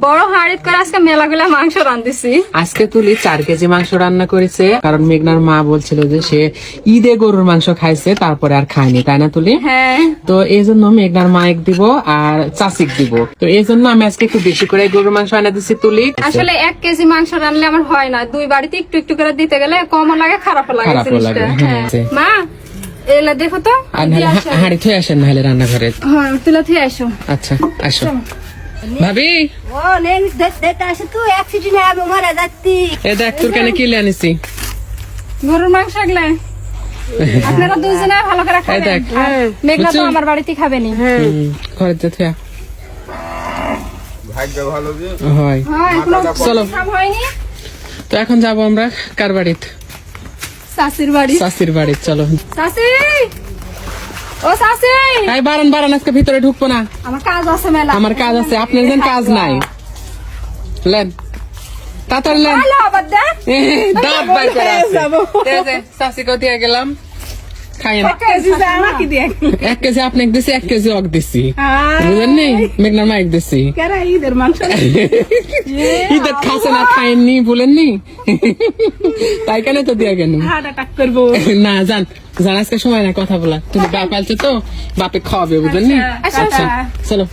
বড় হাড়িত করে আজকে মেলাগুলা মাংস রান্ধিছি। আজকে তুলি 4 কেজি মাংস রান্না করেছে, কারণ মেঘনার মা বলছিল যে সে ঈদে গরুর মাংস খাইছে তারপরে আর খায়নি, তাই না তুলি? হ্যাঁ, তো এই জন্য মেঘনার মায়ের দিব আর চাচিক দিব। তো এই জন্য আমি আজকে একটু বেশি করে গরুর মাংস আনা দিচ্ছি তুলি। আসলে 1 কেজি মাংস রান্নলে আমার হয় না, 2 বাড়িতে একটু একটু করে দিতে গেলে কমও লাগে, খারাপও লাগে খারাপও লাগে, জিনিসটা। হ্যাঁ। হ্যাঁ। মা এলা দেখো তো, আর নাহলে হাঁড়ি থুয়ে আসেন নাহলে রান্নাঘরে। হ্যাঁ তুলা থেকে আসো। আচ্ছা আসো ভাবি। ও নেন দেখতে আসে তুই অ্যাক্সিডেন্ট হবে মারা যাচ্ছি। এ দেখ তোর কানে কিলে আনিছি। গরুর মাংস আগলে আপনারা দুজনে ভালো করে এই দেখ। খাবেন। মেঘনা তো আমার বাড়িতে খাবেনি। ঘরে যে থুয়া ভাগ্য ভালো যে হয়। হ্যাঁ এখনো চলো। কাম হয়নি। তো এখন যাবো আমরা কার বাড়িতে? শাশুর বাড়ি। শাশুর বাড়ি। চলো। শাশি, ও শাশি, এই বারান বারান, আজকে ভিতরে ঢুকবো না, আমার কাজ আছে মেলা। আমার কাজ আছে। আপনার যেন কাজ নাই। লেন তাড়াতাড়ি লেন। হ্যালো আবার দেখ, দাঁত বাই করে আছে। এই যে শাশুকে দিয়ে গেলাম, খাইয়েন। 1 কেজি আপনাকে দিছি, 1 কেজি অক দিছি, বুঝলেন নি? মেঘনার মাইক দিছি। ঈদের মাংস ঈদের খাসে না খাইনি বলেননি, তাই কেন তো দিয়ে গেল হার্ট অ্যাটাক করবো। না। জান জান আজকে সময় না কথা বলা, তুমি বাপ আলছে তো বাপে খাওয়াবে, বুঝলেন নি? আচ্ছা, আচ্ছা আচ্ছা। চলো।